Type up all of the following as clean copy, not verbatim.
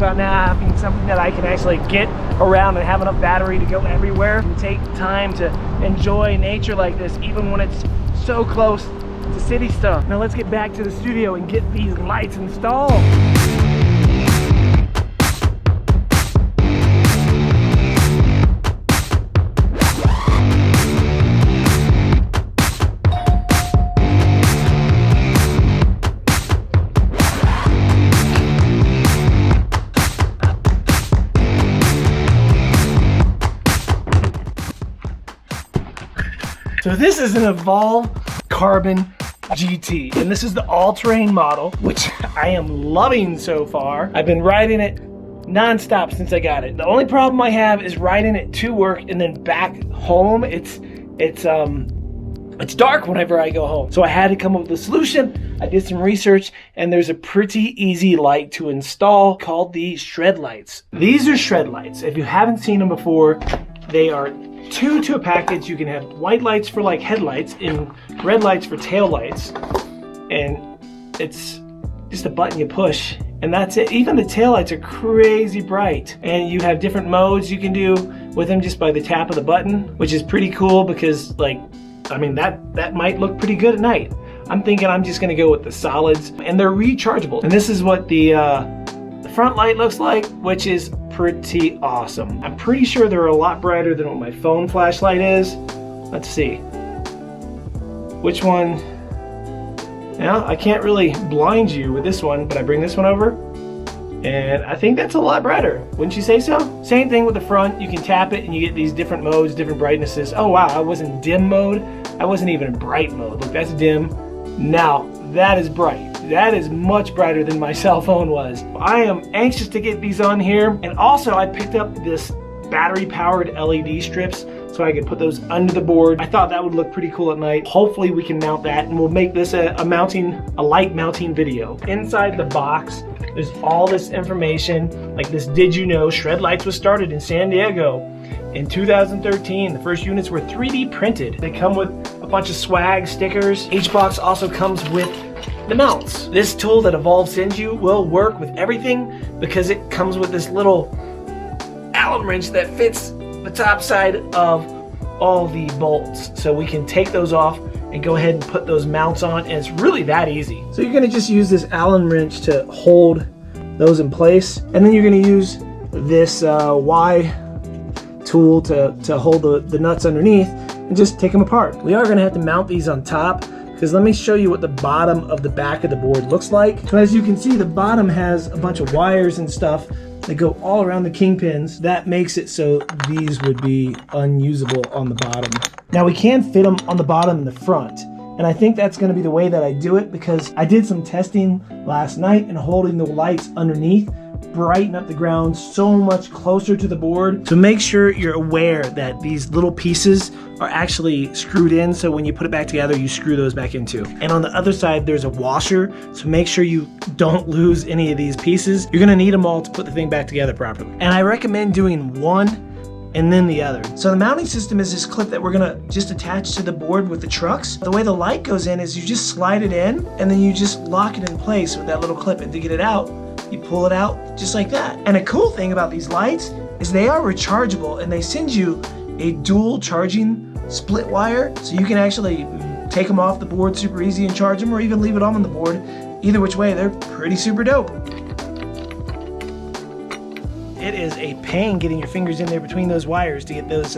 about now having something that I can actually get around and have enough battery to go everywhere and take time to enjoy nature like this, even when it's so close to city stuff. Now let's get back to the studio and get these lights installed. So this is an Evolve Carbon GT, and this is the all-terrain model, which I am loving so far. I've been riding it non-stop since I got it. The only problem I have is riding it to work and then back home. It's dark whenever I go home. So I had to come up with a solution. I did some research, and there's a pretty easy light to install called the Shred Lights. These are Shred Lights. If you haven't seen them before, they are two to a package. You can have white lights for like headlights and red lights for tail lights, and it's just a button you push and that's it. Even the tail lights are crazy bright, and you have different modes you can do with them just by the tap of the button, which is pretty cool because, like, I mean, that might look pretty good at night. I'm thinking I'm just gonna go with the solids, and they're rechargeable. And this is what the front light looks like, which is pretty awesome. I'm pretty sure they're a lot brighter than what my phone flashlight is. Let's see. Which one? Now, I can't really blind you with this one, but I bring this one over, and I think that's a lot brighter. Wouldn't you say so? Same thing with the front. You can tap it and you get these different modes, different brightnesses. Oh wow, I was in dim mode. I wasn't even in bright mode. Look, that's dim. Now, that is bright. That is much brighter than my cell phone was. I am anxious to get these on here. And also, I picked up this battery-powered LED strips so I could put those under the board. I thought that would look pretty cool at night. Hopefully we can mount that, and we'll make this a light mounting video. Inside the box, there's all this information, like this Did You Know Shred Lights was started in San Diego in 2013. The first units were 3D printed. They come with a bunch of swag stickers. Each box also comes with the mounts. This tool that Evolve sends you will work with everything because it comes with this little Allen wrench that fits the top side of all the bolts. So we can take those off and go ahead and put those mounts on, and it's really that easy. So you're gonna just use this Allen wrench to hold those in place, and then you're gonna use this Y tool to hold the nuts underneath and just take them apart. We are gonna have to mount these on top, because let me show you what the bottom of the back of the board looks like. So as you can see, the bottom has a bunch of wires and stuff that go all around the kingpins. That makes it so these would be unusable on the bottom. Now we can fit them on the bottom and the front, and I think that's gonna be the way that I do it, because I did some testing last night, and holding the lights underneath brighten up the ground so much closer to the board. So make sure you're aware that these little pieces are actually screwed in, so when you put it back together, you screw those back into. And on the other side, there's a washer, so make sure you don't lose any of these pieces. You're gonna need them all to put the thing back together properly. And I recommend doing one and then the other. So the mounting system is this clip that we're gonna just attach to the board with the trucks. The way the light goes in is you just slide it in, and then you just lock it in place with that little clip, and to get it out, you pull it out just like that. And a cool thing about these lights is they are rechargeable, and they send you a dual charging split wire, so you can actually take them off the board super easy and charge them, or even leave it on the board. Either which way, they're pretty super dope. It is a pain getting your fingers in there between those wires to get those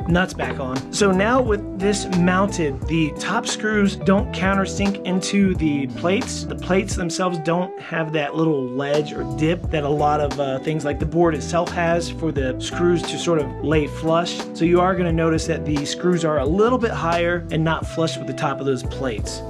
nuts back on. So now with this mounted, the top screws don't countersink into the plates. The plates themselves don't have that little ledge or dip that a lot of things like the board itself has for the screws to sort of lay flush. So you are gonna notice that the screws are a little bit higher and not flush with the top of those plates.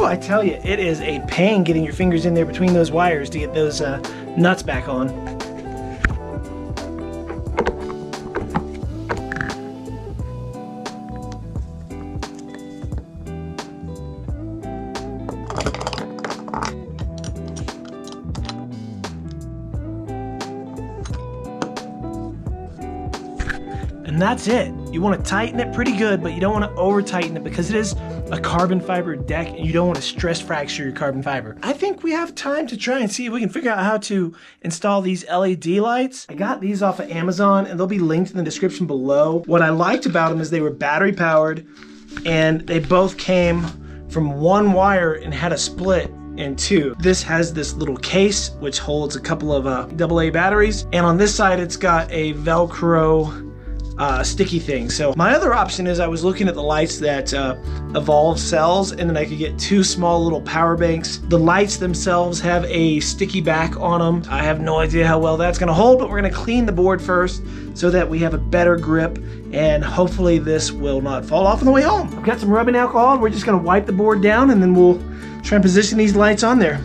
I tell you, it is a pain getting your fingers in there between those wires to get those nuts back on. And And that's it. You want to tighten it pretty good, but you don't want to over tighten it because it is a carbon fiber deck and you don't want to stress fracture your carbon fiber. I think we have time to try and see if we can figure out how to install these LED lights. I got these off of Amazon and they'll be linked in the description below. What I liked about them is they were battery powered and they both came from one wire and had a split in two. This has this little case which holds a couple of AA batteries, and on this side it's got a Velcro sticky thing. So my other option is I was looking at the lights that Evolve sells, and then I could get two small little power banks. The lights themselves have a sticky back on them. I have no idea how well that's gonna hold, but we're gonna clean the board first so that we have a better grip, and hopefully this will not fall off on the way home. I've got some rubbing alcohol, and we're just gonna wipe the board down and then we'll try and position these lights on there.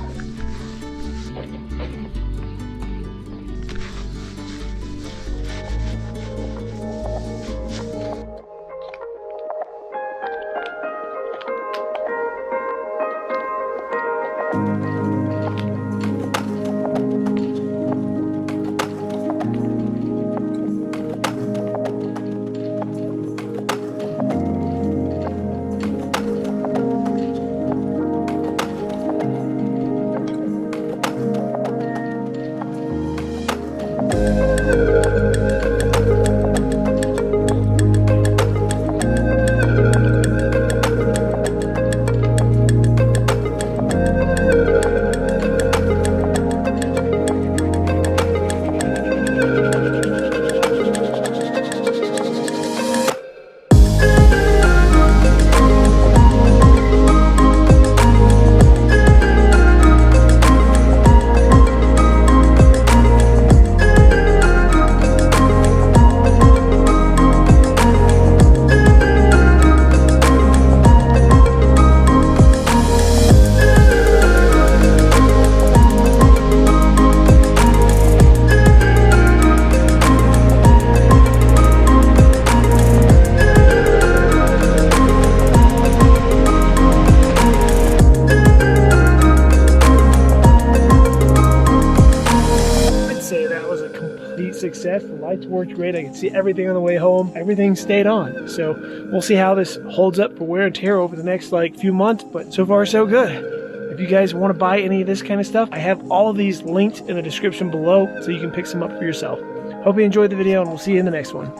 Success. The lights worked great. I could see everything on the way home. Everything stayed on. So we'll see how this holds up for wear and tear over the next few months, but so far so good. If you guys want to buy any of this kind of stuff, I have all of these linked in the description below so you can pick some up for yourself. Hope you enjoyed the video and we'll see you in the next one.